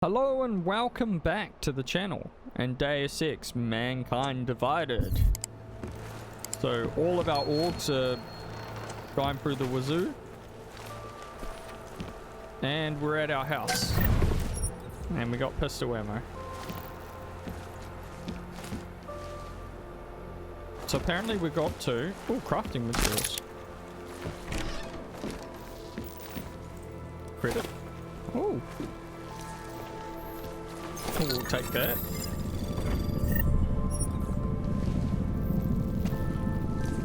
Hello and welcome back to the channel and Deus Ex Mankind Divided. So all of our orcs are going through the wazoo and we're at our house and we got pistol ammo. So apparently we got to crafting materials. Credit. Oh. We'll take that.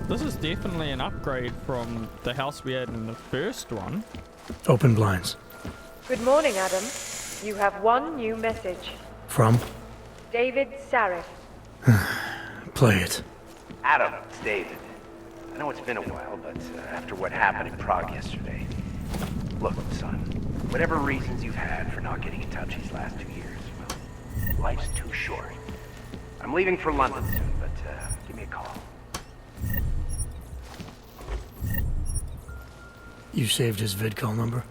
This is definitely an upgrade from the house we had in the first one. Open blinds. Good morning, Adam. You have one new message. From? David Sarif. Play it. Adam, it's David. I know it's been a while, but after what happened in Prague yesterday... Look, son, whatever reasons you've had for not getting in touch these last 2 years, well, life's too short. I'm leaving for London soon, but give me a call. You saved his vidcall number?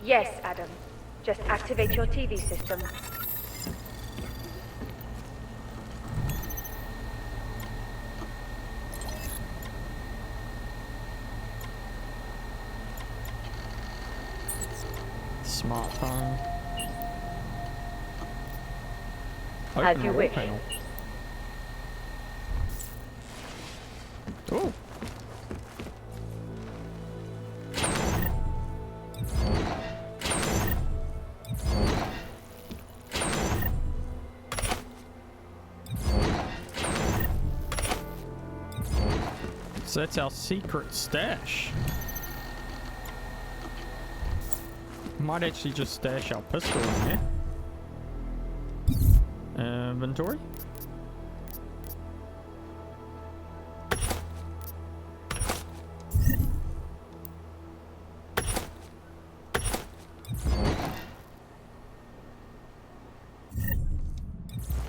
Yes, Adam. Just activate your TV system. Smartphone. As you wish. Oh. So that's our secret stash. Might actually just stash our pistol in there. Inventory.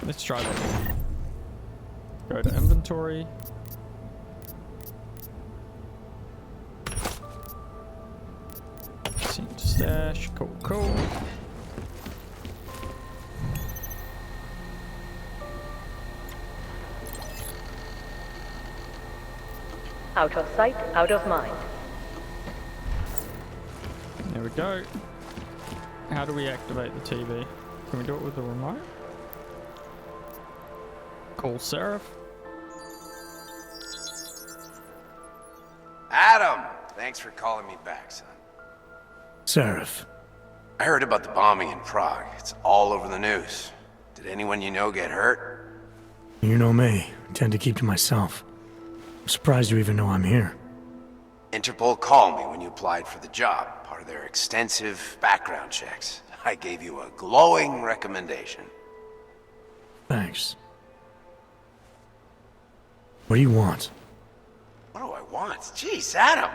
Let's try that. Go to inventory. Stash, cool. Out of sight, out of mind. There we go. How do we activate the TV? Can we do it with the remote? Call Seraph. Adam! Thanks for calling me back, son. Sarif. I heard about the bombing in Prague. It's all over the news. Did anyone you know get hurt? You know me. I tend to keep to myself. I'm surprised you even know I'm here. Interpol called me when you applied for the job, part of their extensive background checks. I gave you a glowing recommendation. Thanks. What do you want? What do I want? Jeez, Adam!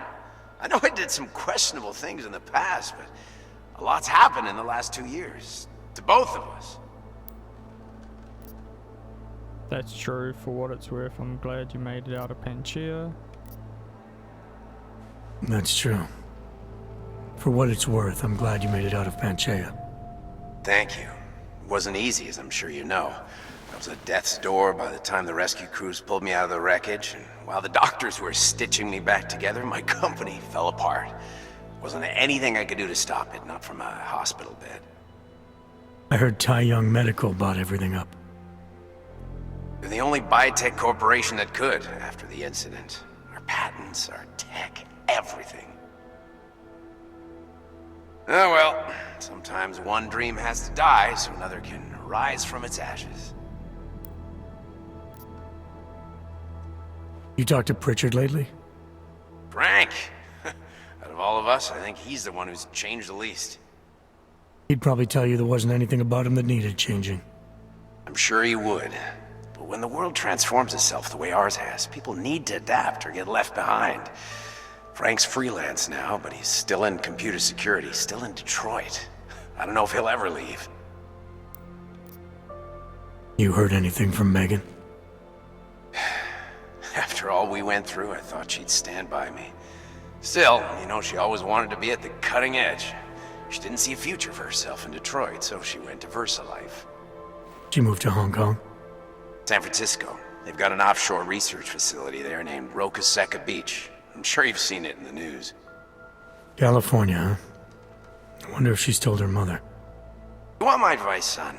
I know I did some questionable things in the past, but a lot's happened in the last 2 years. To both of us. That's true for what it's worth. I'm glad you made it out of Panchea. That's true. For what it's worth, I'm glad you made it out of Panchea. Thank you. It wasn't easy, as I'm sure you know. I was at death's door by the time the rescue crews pulled me out of the wreckage, and while the doctors were stitching me back together, my company fell apart. Wasn't anything I could do to stop it, not from a hospital bed. I heard Tai Young Medical bought everything up. They're the only biotech corporation that could after the incident. Our patents, our tech, everything. Oh well, sometimes one dream has to die so another can rise from its ashes. You talked to Pritchard lately? Frank! Out of all of us, I think he's the one who's changed the least. He'd probably tell you there wasn't anything about him that needed changing. I'm sure he would. But when the world transforms itself the way ours has, people need to adapt or get left behind. Frank's freelance now, but he's still in computer security, still in Detroit. I don't know if he'll ever leave. You heard anything from Megan? After all we went through, I thought she'd stand by me. Still, you know, she always wanted to be at the cutting edge. She didn't see a future for herself in Detroit, so she went to VersaLife. She moved to Hong Kong. San Francisco. They've got an offshore research facility there named Roca Seca Beach. I'm sure you've seen it in the news. California, huh? I wonder if she's told her mother. You want my advice, son?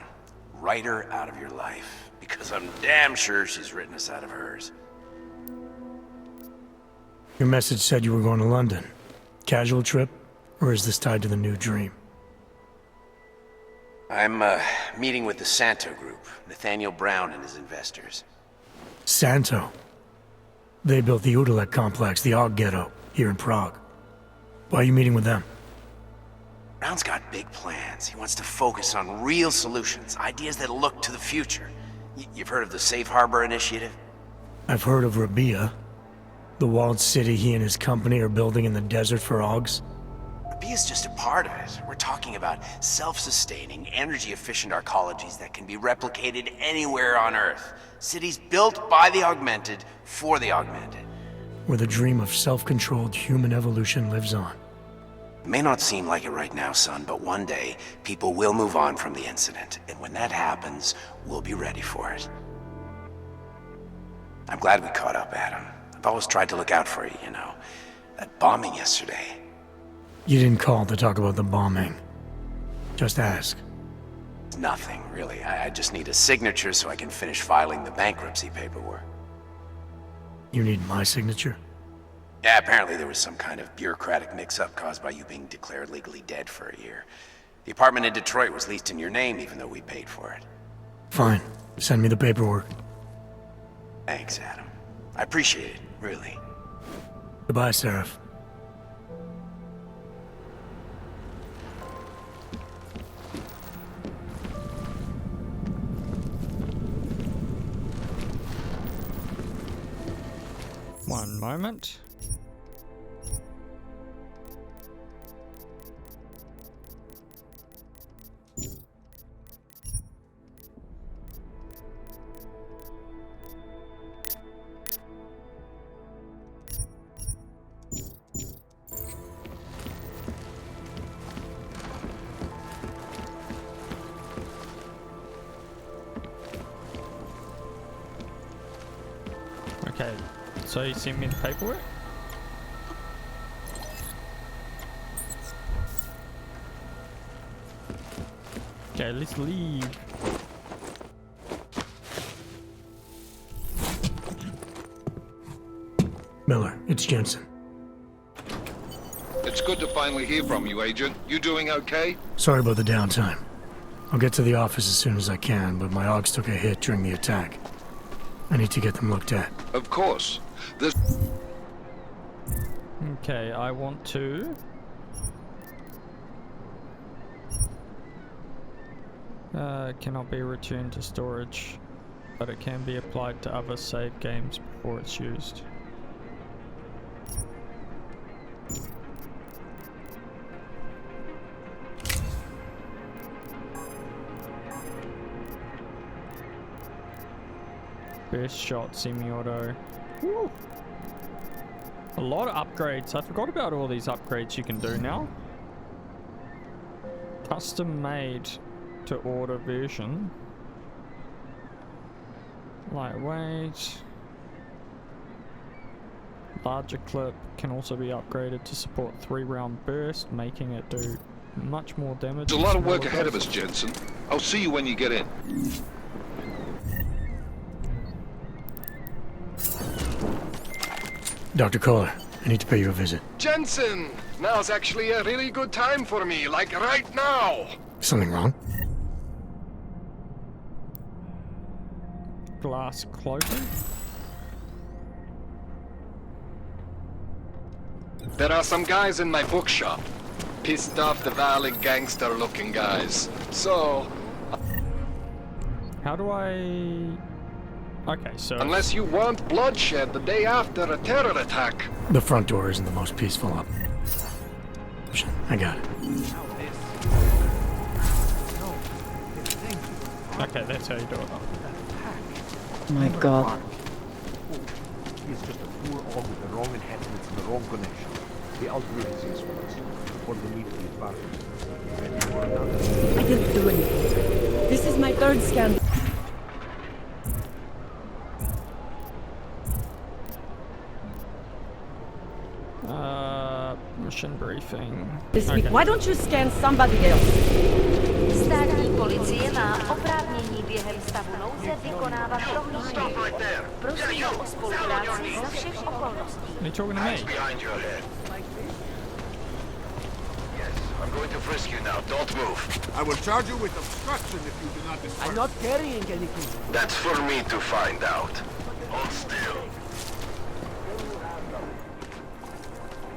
Write her out of your life. Because I'm damn sure she's written us out of hers. Your message said you were going to London. Casual trip? Or is this tied to the new dream? I'm, meeting with the Santo Group. Nathaniel Brown and his investors. Santo? They built the Udalek complex, the Og Ghetto, here in Prague. Why are you meeting with them? Brown's got big plans. He wants to focus on real solutions, ideas that look to the future. You've heard of the Safe Harbor Initiative? I've heard of Rabia. The walled city he and his company are building in the desert for Ogs. Rabia's just a part of it. We're talking about self-sustaining, energy-efficient arcologies that can be replicated anywhere on Earth. Cities built by the augmented, for the augmented. Where the dream of self-controlled human evolution lives on. It may not seem like it right now, son, but one day, people will move on from the incident. And when that happens, we'll be ready for it. I'm glad we caught up, Adam. I've always tried to look out for you, you know. That bombing yesterday. You didn't call to talk about the bombing. Just ask. It's nothing, really. I just need a signature so I can finish filing the bankruptcy paperwork. You need my signature? Yeah, apparently there was some kind of bureaucratic mix-up caused by you being declared legally dead for a year. The apartment in Detroit was leased in your name even though we paid for it. Fine. Send me the paperwork. Thanks, Adam. I appreciate it, really. Goodbye, Seraph. One moment. Okay, so you sent me the paperwork? Okay, let's leave. Miller, it's Jensen. It's good to finally hear from you, Agent. You doing okay? Sorry about the downtime. I'll get to the office as soon as I can, but my Ogs took a hit during the attack. I need to get them looked at. Of course. This... Okay, I want to... cannot be returned to storage, but it can be applied to other save games before it's used. Burst shot, semi-auto. Woo! A lot of upgrades. I forgot about all these upgrades you can do now. Custom made to order version. Lightweight. Larger clip can also be upgraded to support 3-round burst, making it do much more damage. There's a lot of work ahead of us, Jensen. I'll see you when you get in. Dr. Kohler, I need to pay you a visit. Jensen! Now's actually a really good time for me, like right now! Something wrong? Glass clothing. There are some guys in my bookshop. Pissed off the Valley gangster-looking guys. So... How do I... Okay, so... Unless you want bloodshed the day after a terror attack. The front door isn't the most peaceful option. I got it. Okay, that's how you do it. My God. He is just a poor og with the wrong inheritance and the wrong connection. The ultimate is yes for us. For the need to be part of it. I didn't do anything. This is my third scan. Mission briefing. This week. Why don't you scan somebody else? Státní policie má oprávnění během stavu nouze vykonávat prohlídky. Prosím o spolupráci za všech okolností. Are you talking to me? Behind your head. Yes, I'm going to frisk you now. Don't move. I will charge you with obstruction if you do not disperse. I'm not carrying anything. That's for me to find out. Hold still.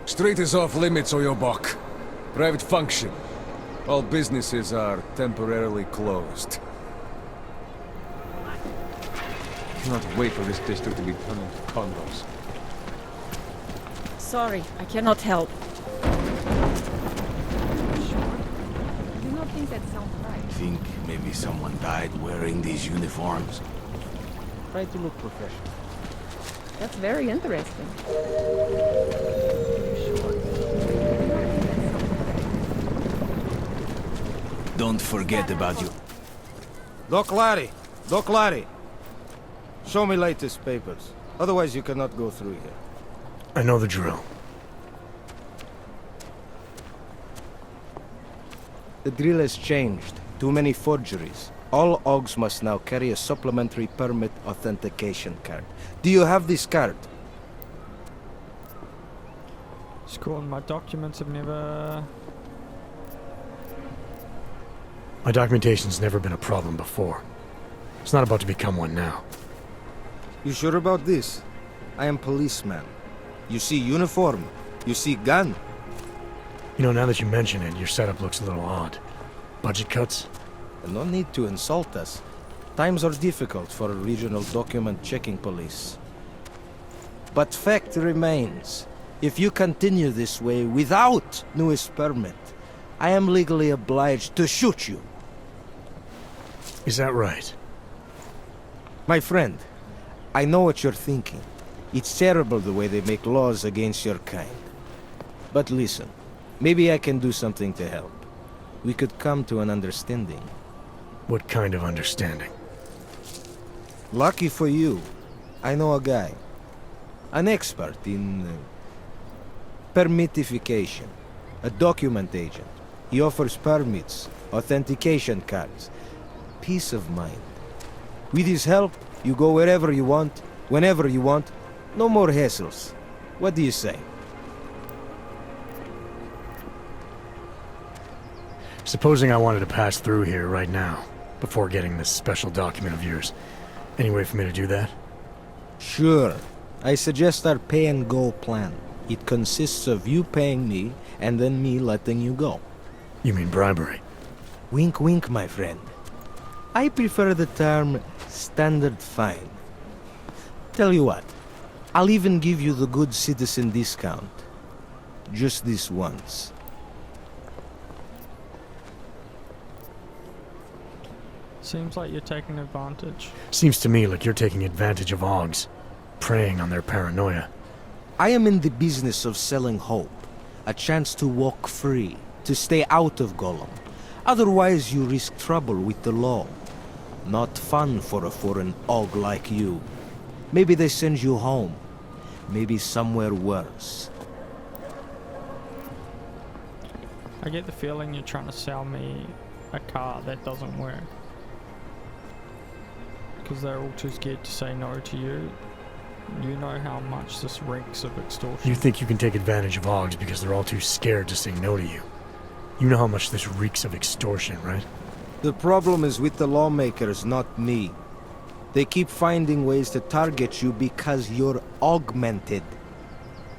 Street is off limits, or your buck. Private function. All businesses are temporarily closed. Cannot wait for this district to be turned into condos. Sorry, I cannot help. Do not think that sounds right. Think maybe someone died wearing these uniforms? Try to look professional. That's very interesting. Don't forget about you. Doc Larry! Doc Larry! Show me latest papers. Otherwise you cannot go through here. I know the drill. The drill has changed. Too many forgeries. All OGs must now carry a supplementary permit authentication card. Do you have this card? It's cool. My documents have never... My documentation's never been a problem before. It's not about to become one now. You sure about this? I am policeman. You see uniform. You see gun. You know, now that you mention it, your setup looks a little odd. Budget cuts? No need to insult us. Times are difficult for a regional document checking police. But fact remains, if you continue this way without newest permit, I am legally obliged to shoot you. Is that right? My friend, I know what you're thinking. It's terrible the way they make laws against your kind. But listen, maybe I can do something to help. We could come to an understanding. What kind of understanding? Lucky for you, I know a guy. An expert in permitification. A document agent. He offers permits, authentication cards, peace of mind. With his help, you go wherever you want, whenever you want. No more hassles. What do you say? Supposing I wanted to pass through here right now, before getting this special document of yours. Any way for me to do that? Sure. I suggest our pay-and-go plan. It consists of you paying me, and then me letting you go. You mean bribery? Wink wink, my friend. I prefer the term standard fine. Tell you what, I'll even give you the good citizen discount. Just this once. Seems like you're taking advantage. Seems to me like you're taking advantage of OGs, preying on their paranoia. I am in the business of selling hope. A chance to walk free, to stay out of Gollum. Otherwise you risk trouble with the law. Not fun for a foreign OG like you. Maybe they send you home. Maybe somewhere worse. I get the feeling you're trying to sell me a car that doesn't work. Because they're all too scared to say no to you. You know how much this reeks of extortion. You think you can take advantage of OGs because they're all too scared to say no to you. You know how much this reeks of extortion, right? The problem is with the lawmakers, not me. They keep finding ways to target you because you're augmented.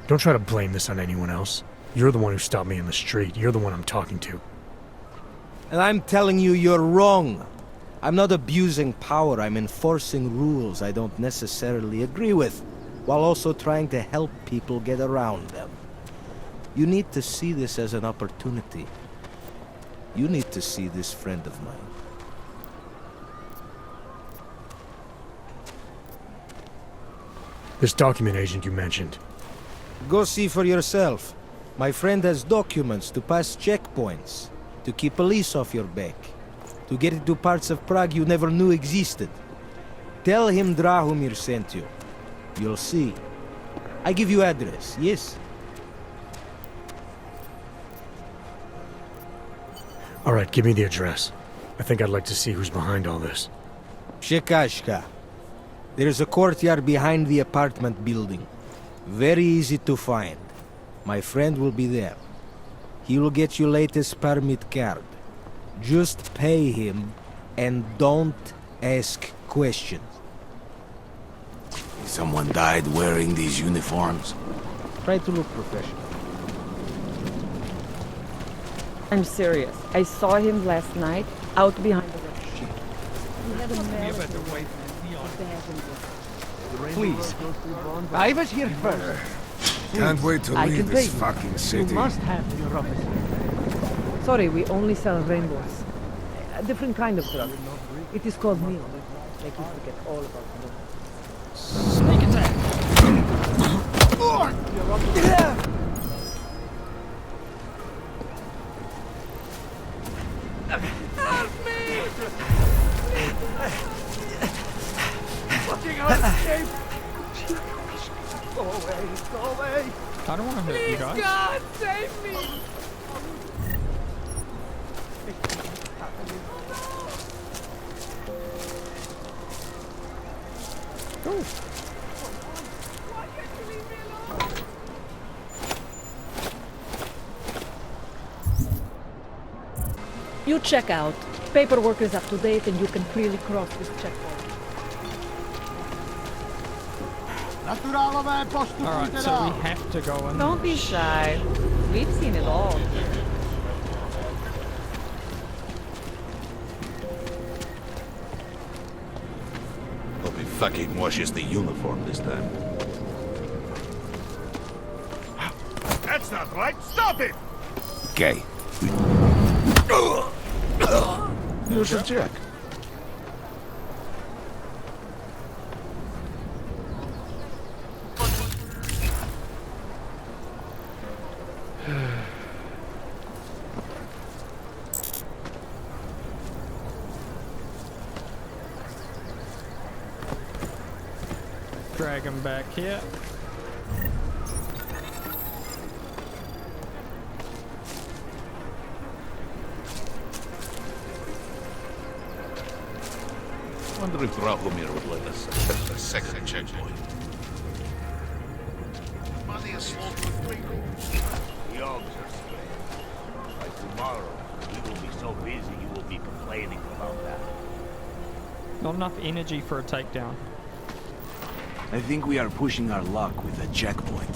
Don't try to blame this on anyone else. You're the one who stopped me in the street. You're the one I'm talking to. And I'm telling you, you're wrong. I'm not abusing power, I'm enforcing rules I don't necessarily agree with, while also trying to help people get around them. You need to see this as an opportunity. You need to see this friend of mine. This document agent you mentioned. Go see for yourself. My friend has documents to pass checkpoints, to keep police off your back, to get into parts of Prague you never knew existed. Tell him Drahomir sent you. You'll see. I give you address, yes? All right, give me the address. I think I'd like to see who's behind all this. Shekashka. There's a courtyard behind the apartment building. Very easy to find. My friend will be there. He will get you latest permit card. Just pay him and don't ask questions. Someone died wearing these uniforms? Try to look professional. I'm serious. I saw him last night out behind the river. He had a mallet. Please. I was here first. Can't wait to leave this fucking city. You must have your office. Sorry, we only sell rainbows. A different kind of drug. It is called meal. Make you forget all about the Sneak attack! Help me! Fucking escape! Go away, go away! I don't want to hurt you guys. God, save me! Cool. You check out. Paperwork is up to date and you can freely cross this checkpoint. Alright, so we have to go in. Don't be shy. We've seen it all. Hope he fucking washes the uniform this time. That's not right! Stop it! Okay. You should check. Drag him back here. Wonder if Drahomir would let us accept a second checkpoint. Money is slow to twinkle. The Ogs are scared. By tomorrow, we will be so busy you will be complaining about that. Not enough energy for a takedown. I think we are pushing our luck with a checkpoint.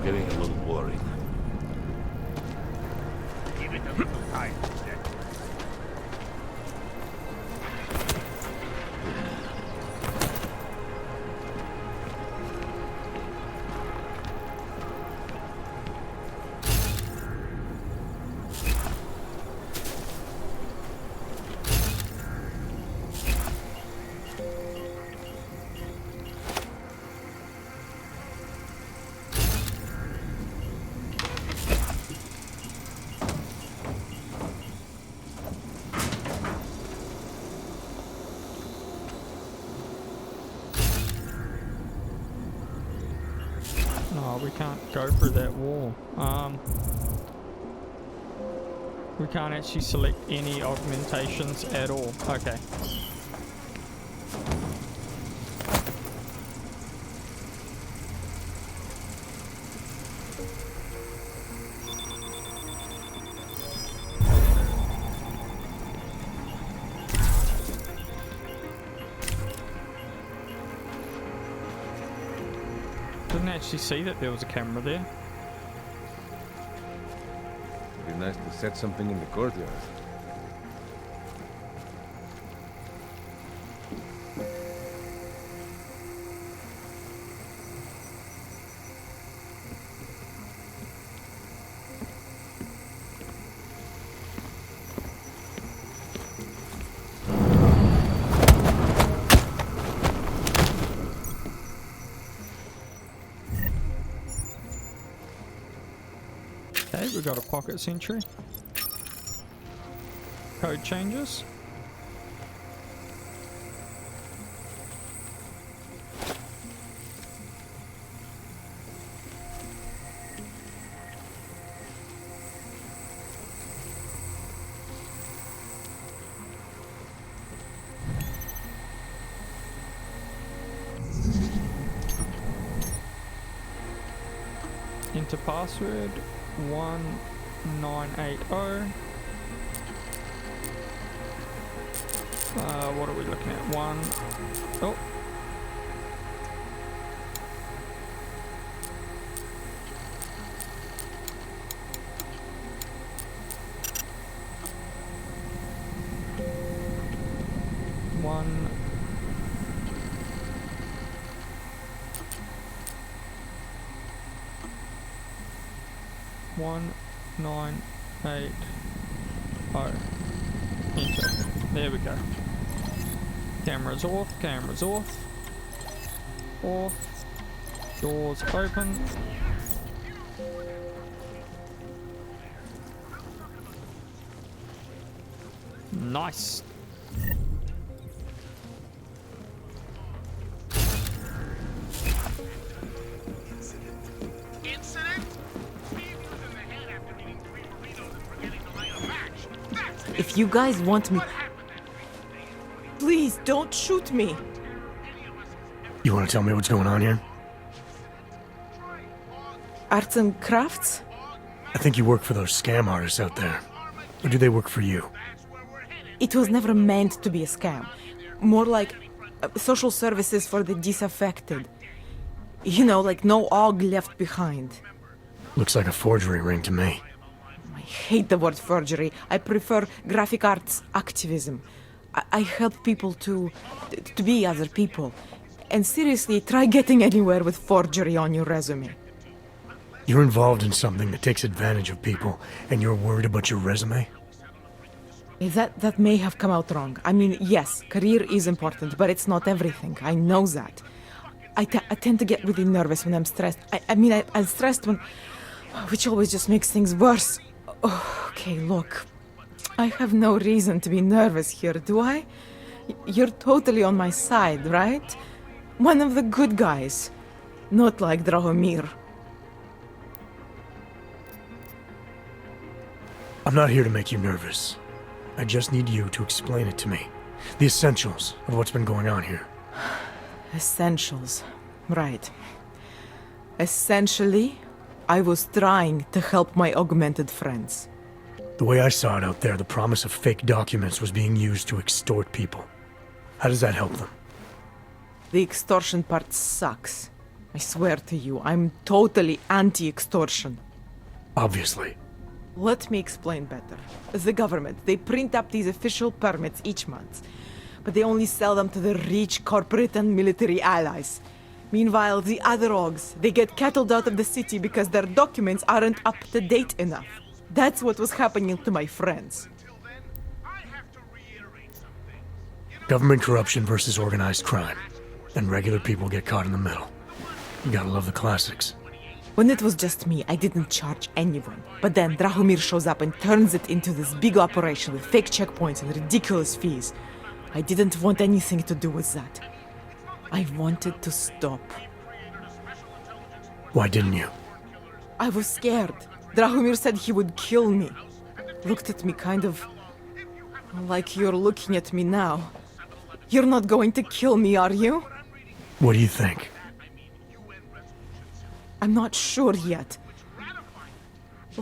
Getting a little worried. Give it a little time, then. No, we can't go through that wall. We can't actually select any augmentations at all. Okay. Didn't actually see that there was a camera there. It'd be nice to set something in the courtyard. Okay, we got a pocket sentry. Code changes. Enter password 1980. What are we looking at? Oh. One. One. 980. Enter. There we go. Cameras off, cameras off. Off. Doors open. Nice. If you guys want me... Please, don't shoot me! You want to tell me what's going on here? Arts and crafts? I think you work for those scam artists out there. Or do they work for you? It was never meant to be a scam. More like social services for the disaffected. You know, like no OG left behind. Looks like a forgery ring to me. I hate the word forgery. I prefer graphic arts activism. I help people to be other people. And seriously, try getting anywhere with forgery on your resume. You're involved in something that takes advantage of people, and you're worried about your resume? That may have come out wrong. I mean, yes, career is important, but it's not everything. I know that. I tend to get really nervous when I'm stressed. I'm stressed when... which always just makes things worse. Oh, okay, look. I have no reason to be nervous here, do I? You're totally on my side, right? One of the good guys. Not like Drahomir. I'm not here to make you nervous. I just need you to explain it to me. The essentials of what's been going on here. Essentials. Right. Essentially, I was trying to help my augmented friends. The way I saw it out there, the promise of fake documents was being used to extort people. How does that help them? The extortion part sucks. I swear to you, I'm totally anti-extortion. Obviously. Let me explain better. The government, they print up these official permits each month, but they only sell them to the rich corporate and military allies. Meanwhile, the other OGs, they get cattled out of the city because their documents aren't up to date enough. That's what was happening to my friends. Government corruption versus organized crime. And regular people get caught in the middle. You gotta love the classics. When it was just me, I didn't charge anyone. But then Drahomir shows up and turns it into this big operation with fake checkpoints and ridiculous fees. I didn't want anything to do with that. I wanted to stop. Why didn't you? I was scared. Drahomir said he would kill me. Looked at me kind of... like you're looking at me now. You're not going to kill me, are you? What do you think? I'm not sure yet.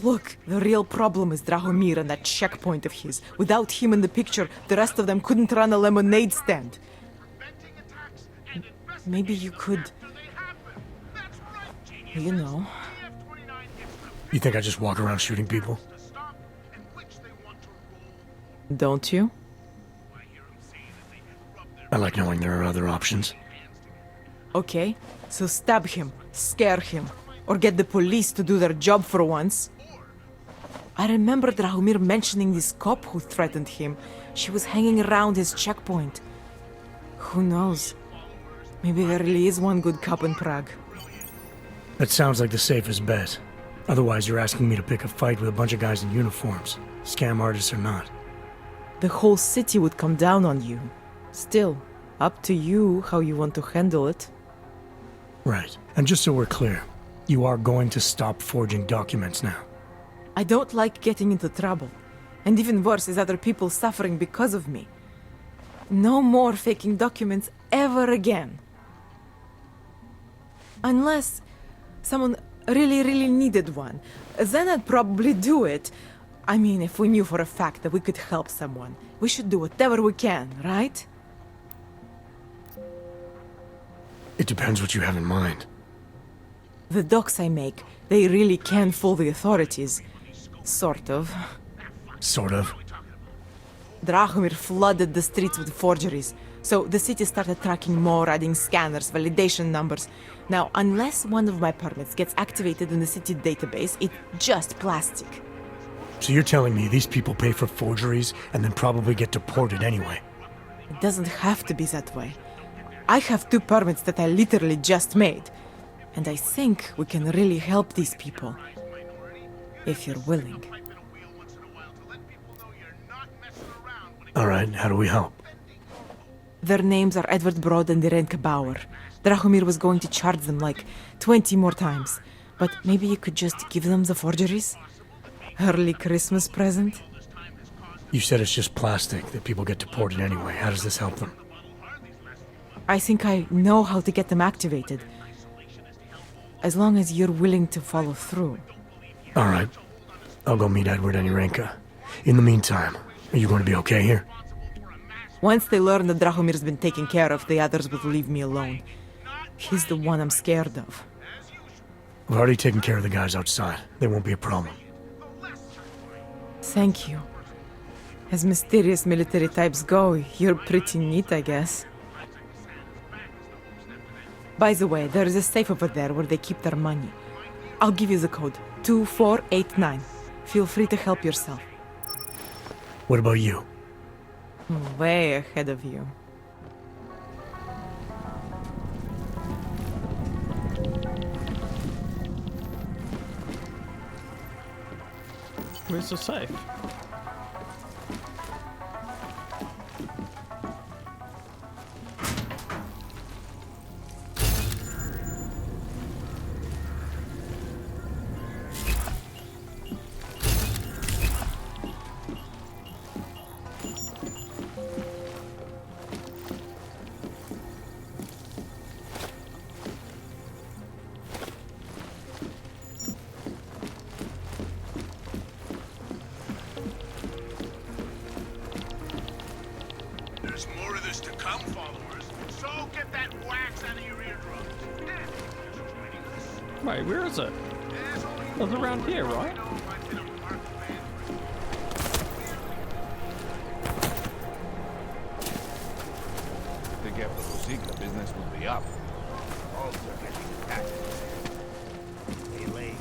Look, the real problem is Drahomir and that checkpoint of his. Without him in the picture, the rest of them couldn't run a lemonade stand. Maybe you could... You know. You think I just walk around shooting people? Don't you? I like knowing there are other options. Okay, so stab him, scare him, or get the police to do their job for once. I remember Drahomir mentioning this cop who threatened him. She was hanging around his checkpoint. Who knows? Maybe there really is one good cop in Prague. That sounds like the safest bet. Otherwise, you're asking me to pick a fight with a bunch of guys in uniforms, scam artists or not. The whole city would come down on you. Still, up to you how you want to handle it. Right. And just so we're clear, you are going to stop forging documents now. I don't like getting into trouble. And even worse is other people suffering because of me. No more faking documents ever again. Unless someone really needed one. Then I'd probably do it. I mean, if we knew for a fact that we could help someone, we should do whatever we can, right? It depends what you have in mind. The docs I make, they really can fool the authorities. Sort of. Sort of. Drahomir flooded the streets with forgeries, so the city started tracking more, adding scanners, validation numbers. Now, unless one of my permits gets activated in the city database, it's just plastic. So you're telling me these people pay for forgeries and then probably get deported anyway? It doesn't have to be that way. I have 2 permits that I literally just made, and I think we can really help these people. If you're willing. Alright, how do we help? Their names are Edward Broad and Irenka Bauer. Drahomir was going to charge them like 20 more times. But maybe you could just give them the forgeries? Early Christmas present? You said it's just plastic, that people get deported anyway. How does this help them? I think I know how to get them activated. As long as you're willing to follow through. Alright. I'll go meet Edward and Irenka. In the meantime, are you going to be okay here? Once they learn that Drahomir's been taken care of, the others will leave me alone. He's the one I'm scared of. I've already taken care of the guys outside. They won't be a problem. Thank you. As mysterious military types go, you're pretty neat, I guess. By the way, there is a safe over there where they keep their money. I'll give you the code. 2489. Feel free to help yourself. What about you? Way ahead of you. Where's the safe? There's more of this to come, followers. So get that wax out of your eardrums. Wait, where is it? It was around here, right? To get the Rosica, business will be up. Also getting attacked. Hey, Lane.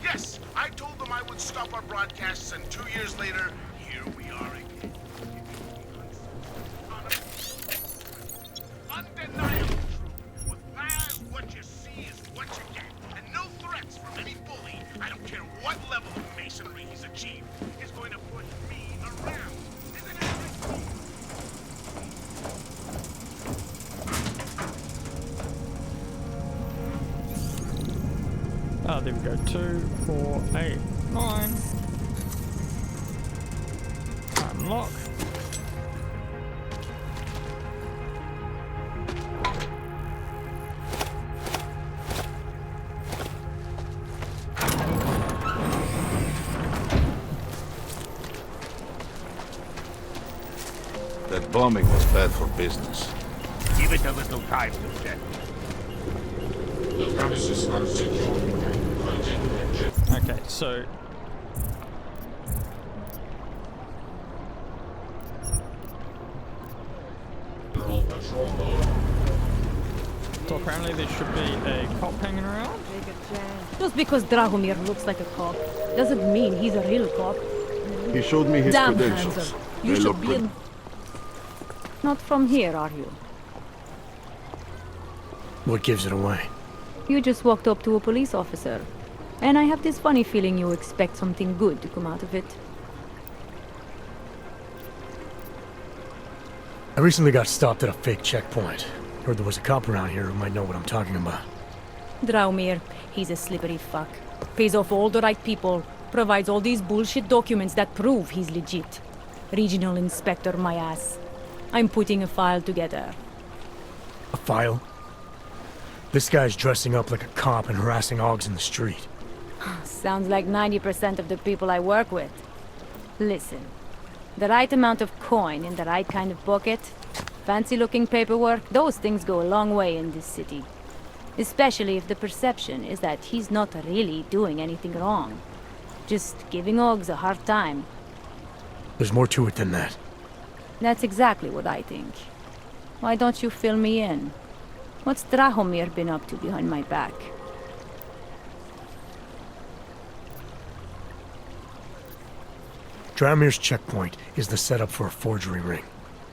Yes, I told them I would stop our broadcasts, and 2 years later, here we are again. Undeniable truth. With Wazza, what you see is what you get. And no threats from any bully, I don't care what level of masonry he's achieved, is going to push me around. Isn't it? Oh, there we go. 2, 4, 8, 9. Unlock. plumbing was bad for business. Give it a little time to set. Okay, so apparently there should be a cop hanging around. Just because Drahomir looks like a cop doesn't mean he's a real cop. He showed me his Damn, credentials. Hansel. You They should look be good. in... Not from here, are you? What gives it away? You just walked up to a police officer. And I have this funny feeling you expect something good to come out of it. I recently got stopped at a fake checkpoint. Heard there was a cop around here who might know what I'm talking about. Draumir, he's a slippery fuck. Pays off all the right people. Provides all these bullshit documents that prove he's legit. Regional inspector, my ass. I'm putting a file together. A file? This guy's dressing up like a cop and harassing Augs in the street. Sounds like 90% of the people I work with. Listen, the right amount of coin in the right kind of pocket, fancy-looking paperwork, those things go a long way in this city. Especially if the perception is that he's not really doing anything wrong. Just giving Augs a hard time. There's more to it than that. That's exactly what I think. Why don't you fill me in? What's Drahomir been up to behind my back? Dramir's checkpoint is the setup for a forgery ring.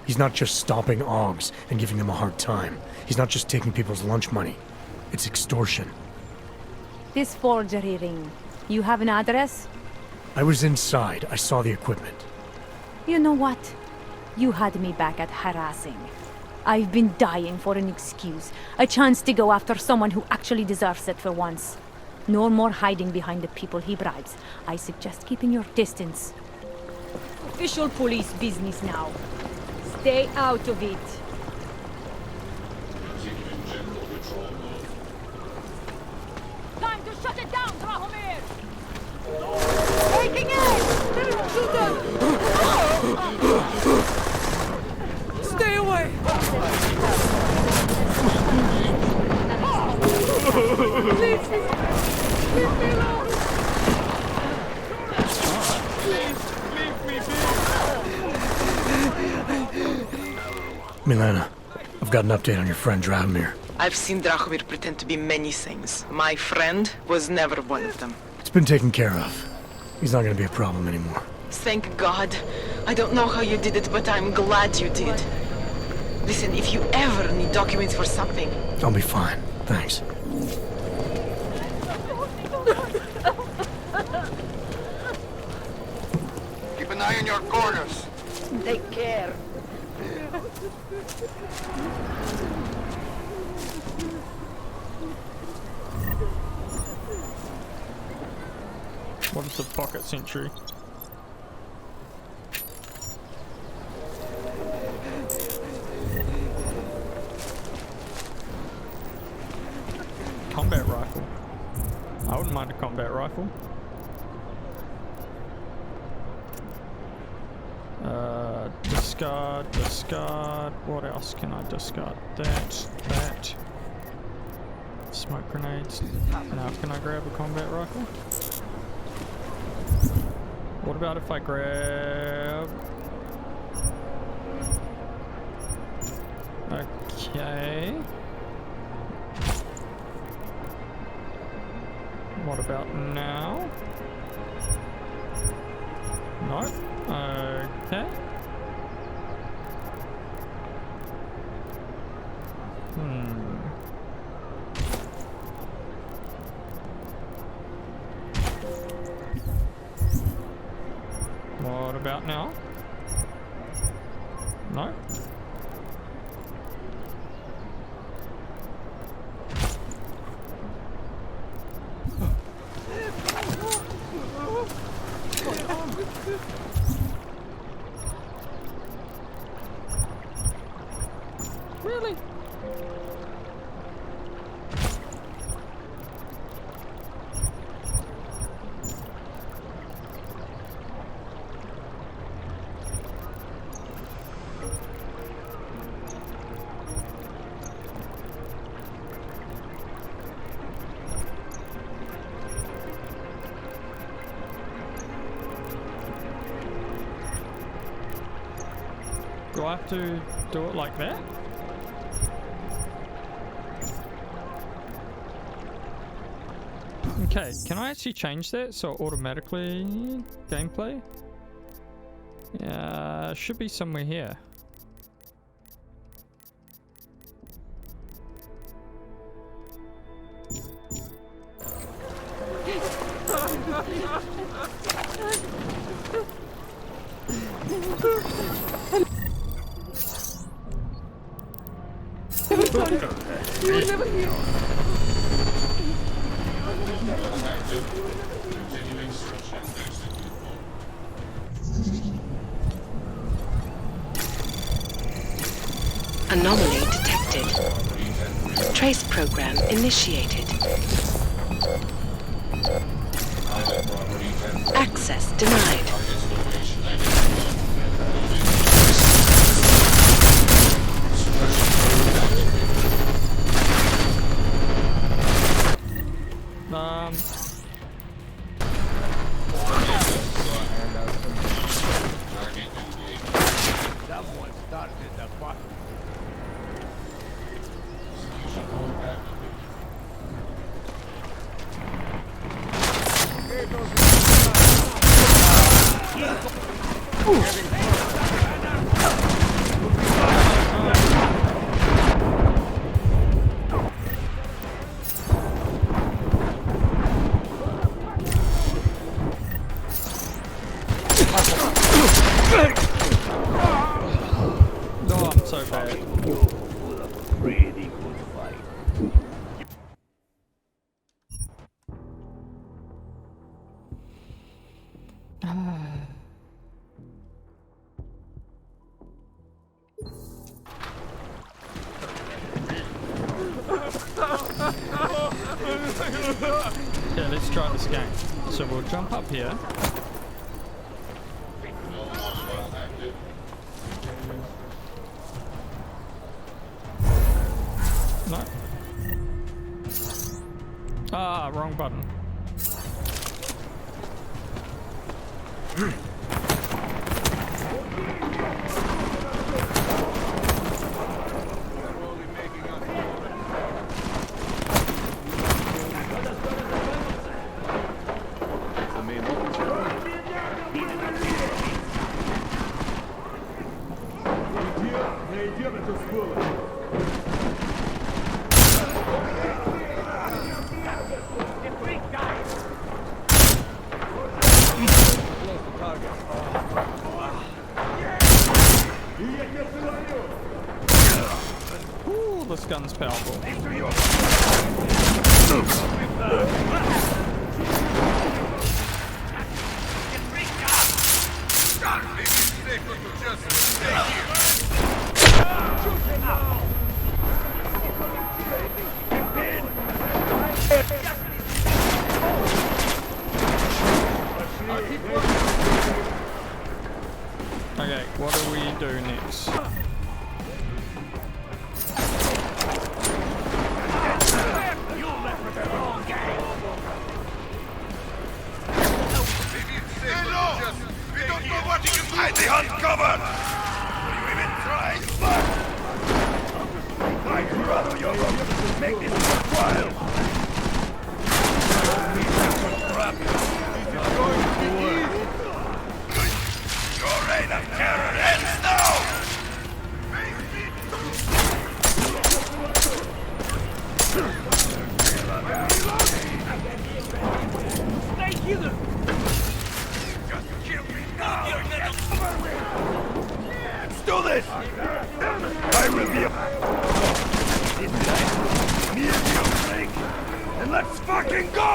He's not just stopping Augs and giving them a hard time. He's not just taking people's lunch money. It's extortion. This forgery ring. You have an address? I was inside. I saw the equipment. You know what? You had me back at harassing. I've been dying for an excuse. A chance to go after someone who actually deserves it for once. No more hiding behind the people he bribes. I suggest keeping your distance. Official police business now. Stay out of it. Time to shut it down, Drahomir! Taking it! Shoot them! Stay away! Please! Leave me alone! Milena, I've got an update on your friend Drahomir. I've seen Drahomir pretend to be many things. My friend was never one of them. It's been taken care of. He's not gonna be a problem anymore. Thank God. I don't know how you did it, but I'm glad you did. Listen, if you ever need documents for something... I'll be fine. Thanks. Keep an eye on your corners. Take care. What is the pocket sentry? Combat rifle. I wouldn't mind a combat rifle. Discard. What else can I discard? That. Smoke grenades. Now, can I grab a combat rifle? What about if I grab... Okay. What about now? No? Okay. What about now? No? Really? Do I have to do it like that? Okay, can I actually change that so automatically gameplay? Yeah, should be somewhere here. Anomaly detected. Trace program initiated. Access denied. Someone started the fire. Oh, I'm so bad. Pretty good fight. Yeah, let's try this again. So we'll jump up here. No. Ah, wrong button. Ooh, this gun's powerful. Okay, what do we do next? We don't know what you can hide behind cover! Will you even try? I'd rather your love make this worthwhile! Crap! It's going to be your reign of terror ends now! Stay here! Let's do this! I will be a... This time, me and you break, and let's fucking go!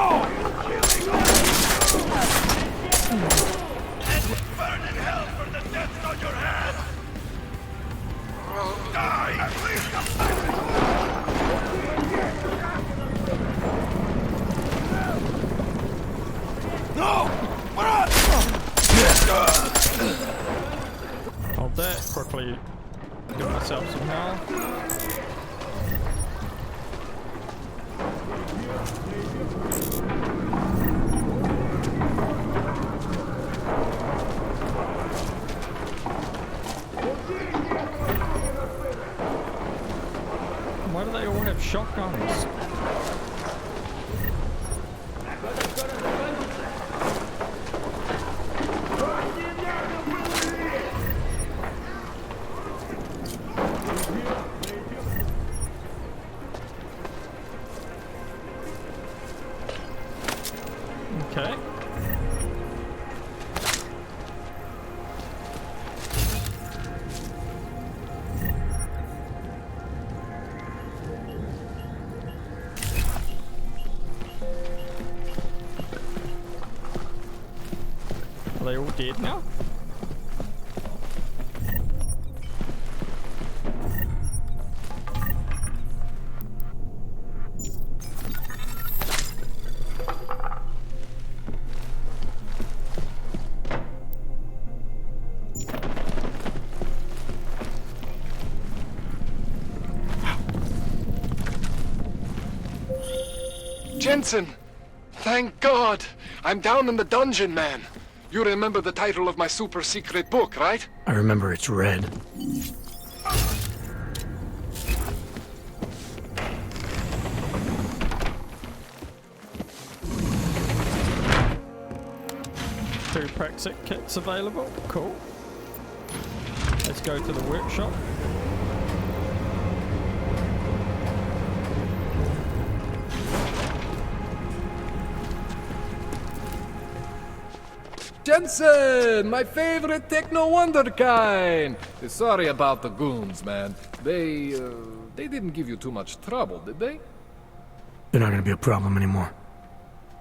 And burn in hell for the deaths on your hands! Die! No! Run! Hold that, quickly give myself some health. they all have shotguns? Okay. Are they all dead now? Jensen! Thank God! I'm down in the dungeon, man. You remember the title of my super secret book, right? I remember it's red. Two Praxic kits available. Cool. Let's go to the workshop. Jensen, my favorite techno wonderkind. Sorry about the goons, man. They didn't give you too much trouble, did they? They're not gonna be a problem anymore.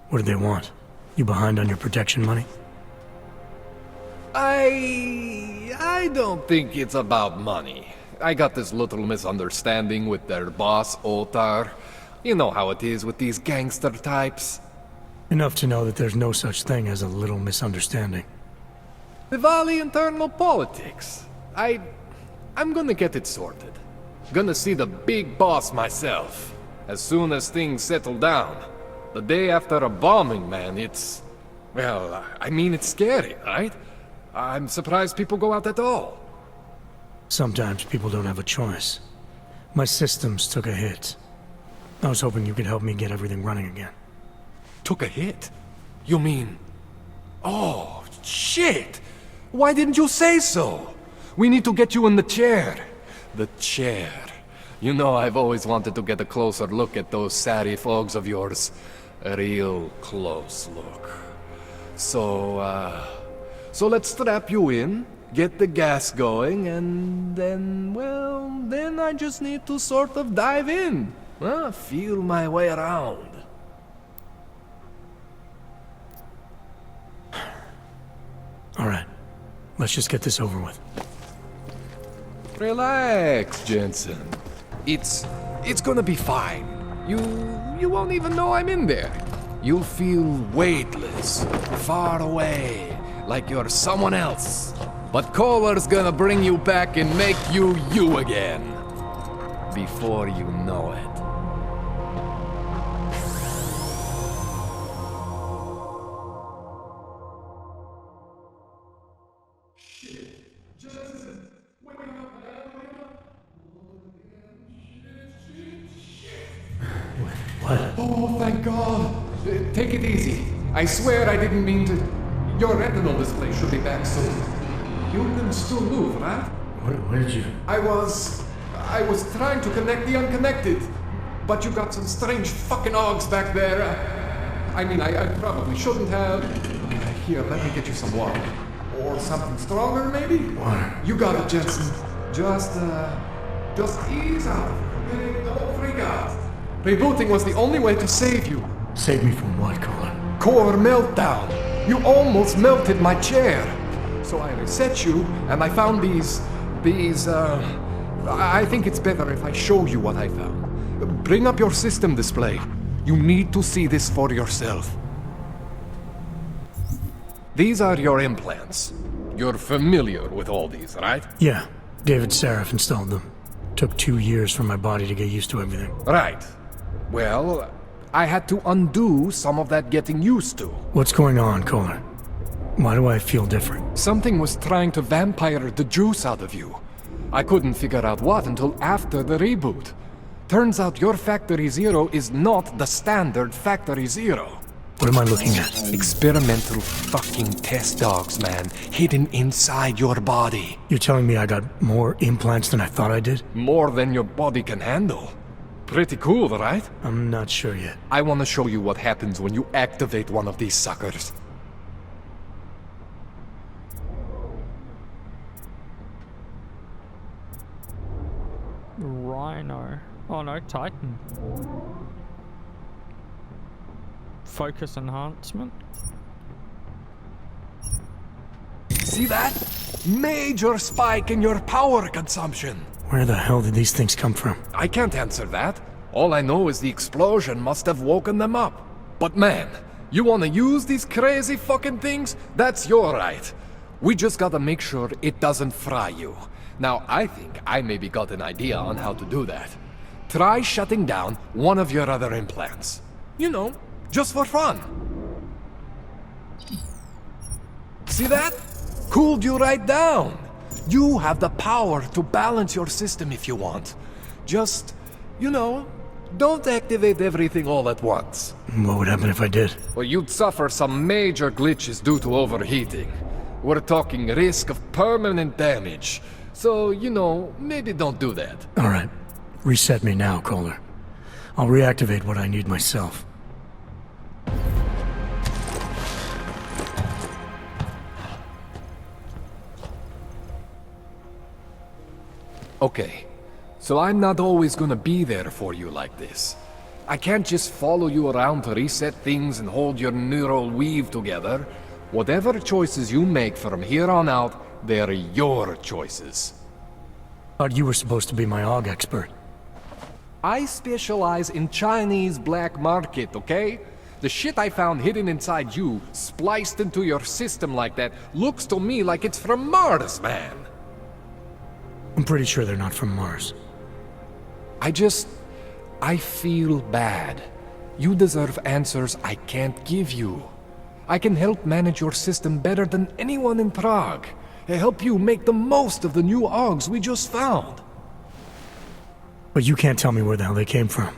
What do they want? You behind on your protection money? I don't think it's about money. I got this little misunderstanding with their boss, Otar. You know how it is with these gangster types. Enough to know that there's no such thing as a little misunderstanding. The Valley internal politics. I'm gonna get it sorted. Gonna see the big boss myself. As soon as things settle down. The day after a bombing, man, it's... Well, I mean, it's scary, right? I'm surprised people go out at all. Sometimes people don't have a choice. My systems took a hit. I was hoping you could help me get everything running again. Took a hit? You mean... Oh, shit! Why didn't you say so? We need to get you in the chair. The chair. You know, I've always wanted to get a closer look at those satty fogs of yours. A real close look. So let's strap you in, get the gas going, and then, well, then I just need to sort of dive in. Feel my way around. All right, let's just get this over with. Relax, Jensen. It's gonna be fine. You won't even know I'm in there. You'll feel weightless, far away, like you're someone else. But Kohler's gonna bring you back and make you you again. Before you know it. What? Oh, thank God. Take it easy. I swear I didn't mean to... Your retinal display should be back soon. You can still move, right? Where did you... I was trying to connect the unconnected. But you got some strange fucking ogs back there. I mean, I probably shouldn't have. Here, let me get you some water. Or something stronger, maybe? Water. You got it, Jensen. Just ease out. Okay? Don't freak out. Rebooting was the only way to save you. Save me from what, Kohler? Core meltdown. You almost melted my chair. So I reset you, and I found these... I think it's better if I show you what I found. Bring up your system display. You need to see this for yourself. These are your implants. You're familiar with all these, right? Yeah. David Seraph installed them. Took 2 years for my body to get used to everything. Right. Well, I had to undo some of that getting used to. What's going on, Kohler? Why do I feel different? Something was trying to vampire the juice out of you. I couldn't figure out what until after the reboot. Turns out your Factory Zero is not the standard Factory Zero. What am I looking at? Experimental fucking test dogs, man. Hidden inside your body. You're telling me I got more implants than I thought I did? More than your body can handle. Pretty cool, right? I'm not sure yet. I want to show you what happens when you activate one of these suckers. Rhino. Oh no, Titan. Focus enhancement. See that? Major spike in your power consumption. Where the hell did these things come from? I can't answer that. All I know is the explosion must have woken them up. But man, you wanna use these crazy fucking things? That's your right. We just gotta make sure it doesn't fry you. Now, I think I maybe got an idea on how to do that. Try shutting down one of your other implants. You know, just for fun. See that? Cooled you right down. You have the power to balance your system if you want. Just, you know, don't activate everything all at once. What would happen if I did? Well, you'd suffer some major glitches due to overheating. We're talking risk of permanent damage. So, you know, maybe don't do that. All right. Reset me now, Kohler. I'll reactivate what I need myself. Okay, so I'm not always gonna be there for you like this. I can't just follow you around to reset things and hold your neural weave together. Whatever choices you make from here on out, they're your choices. Thought you were supposed to be my AUG expert. I specialize in Chinese black market, okay? The shit I found hidden inside you, spliced into your system like that, looks to me like it's from Mars, man. I'm pretty sure they're not from Mars. I feel bad. You deserve answers I can't give you. I can help manage your system better than anyone in Prague. I help you make the most of the new AUGs we just found. But you can't tell me where the hell they came from.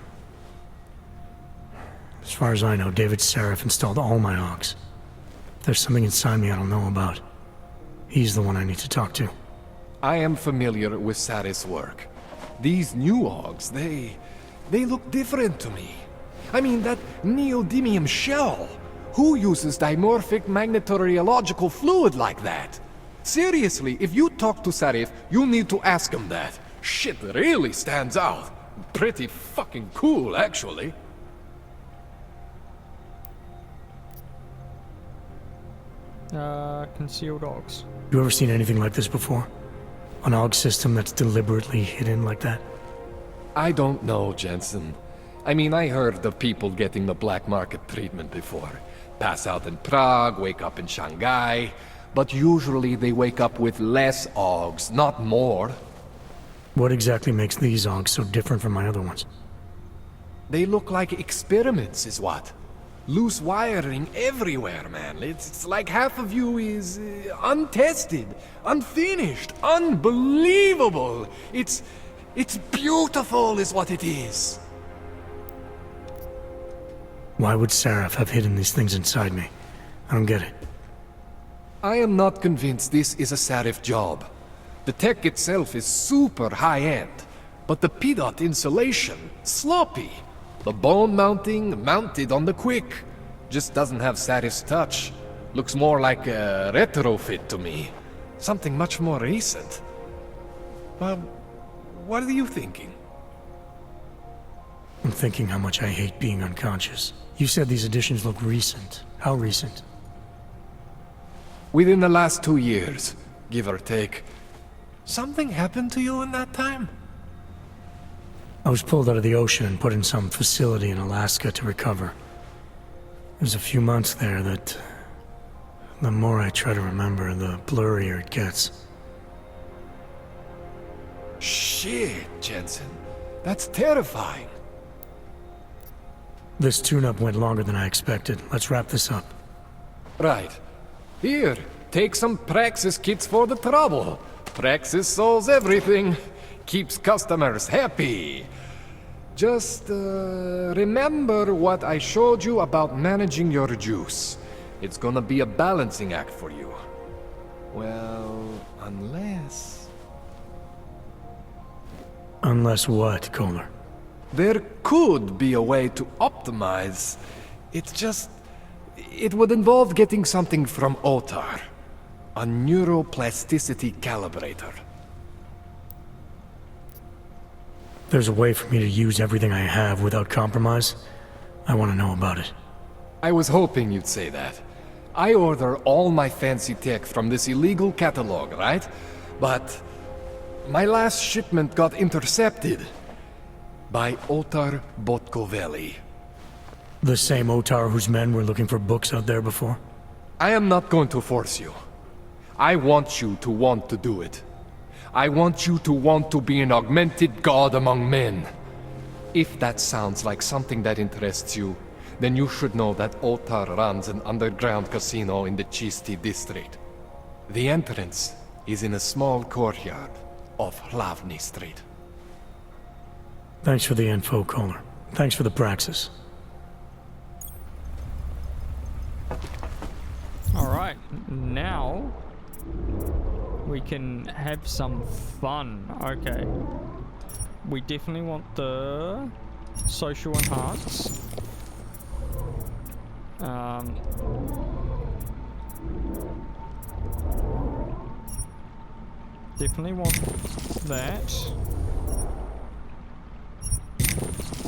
As far as I know, David Sarif installed all my AUGs. If there's something inside me I don't know about, he's the one I need to talk to. I am familiar with Sarif's work. These new AUGs, they look different to me. I mean, that neodymium shell. Who uses dimorphic magnetorheological fluid like that? Seriously, if you talk to Sarif, you need to ask him that. Shit really stands out. Pretty fucking cool, actually. Concealed AUGs. You ever seen anything like this before? An AUG system that's deliberately hidden like that? I don't know, Jensen. I mean, I heard of people getting the black market treatment before. Pass out in Prague, wake up in Shanghai. But usually they wake up with less AUGs, not more. What exactly makes these AUGs so different from my other ones? They look like experiments, is what. Loose wiring everywhere, man. It's like half of you is untested, unfinished, unbelievable. It's beautiful is what it is. Why would Sarif have hidden these things inside me? I don't get it. I am not convinced this is a Sarif job. The tech itself is super high-end, but the PDOT insulation, sloppy. The bone mounting, mounted on the quick. Just doesn't have Sarif's touch. Looks more like a retrofit to me. Something much more recent. Well, what are you thinking? I'm thinking how much I hate being unconscious. You said these additions look recent. How recent? Within the last 2 years, give or take. Something happened to you in that time? I was pulled out of the ocean and put in some facility in Alaska to recover. There's a few months there that... the more I try to remember, the blurrier it gets. Shit, Jensen. That's terrifying. This tune-up went longer than I expected. Let's wrap this up. Right. Here, take some Praxis kits for the trouble. Praxis solves everything. Keeps customers happy. Just remember what I showed you about managing your juice. It's gonna be a balancing act for you. Well, unless... Unless what, Kohler? There could be a way to optimize. It's just... It would involve getting something from Otar. A neuroplasticity calibrator. There's a way for me to use everything I have without compromise? I want to know about it. I was hoping you'd say that. I order all my fancy tech from this illegal catalog, right? But my last shipment got intercepted by Otar Botkoveli. The same Otar whose men were looking for books out there before? I am not going to force you. I want you to want to do it. I want you to want to be an augmented god among men. If that sounds like something that interests you, then you should know that Otar runs an underground casino in the Chisti district. The entrance is in a small courtyard off Hlavny Street. Thanks for the info, Kohler. Thanks for the praxis. Alright, now we can have some fun. Okay. We definitely want the social enhance. Definitely want that.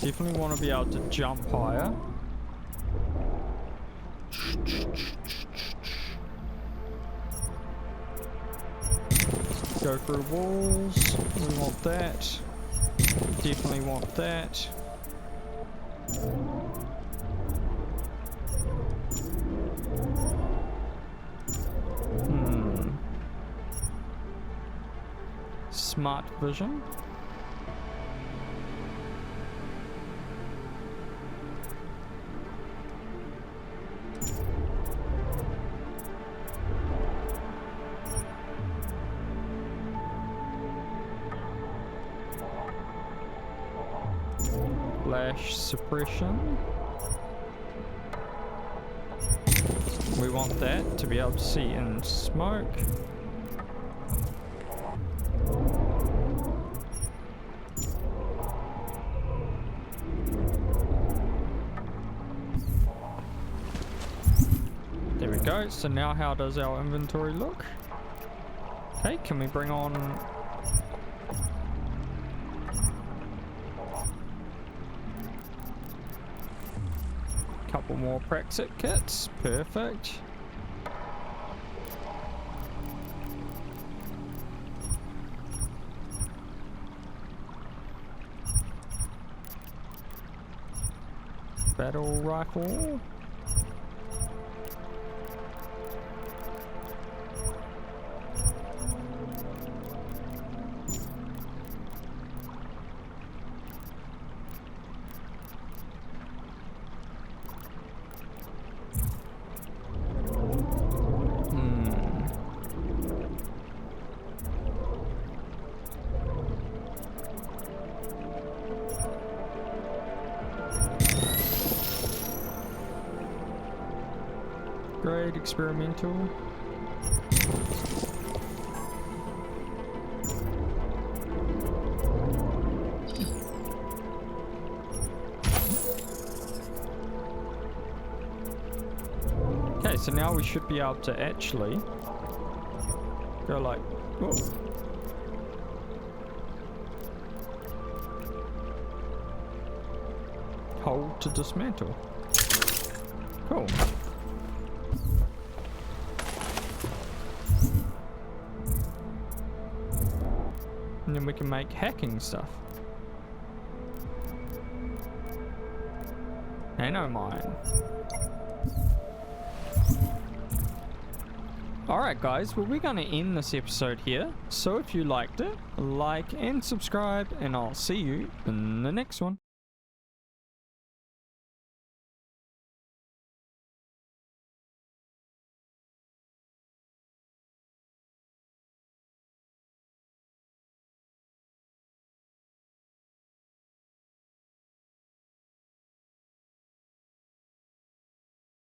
Definitely want to be able to jump higher. Go through walls. We want that. Definitely want that. Smart vision. Flash suppression. We want that to be able to see in smoke. There we go. So now how does our inventory look? Okay, can we bring on... couple more Praxit kits. Perfect. Battle rifle. Grade experimental. Okay, so now we should be able to actually go like, whoa. Hold to dismantle. Cool. And then we can make hacking stuff. Nanomine. Alright guys, well we're going to end this episode here. So if you liked it, like and subscribe, and I'll see you in the next one.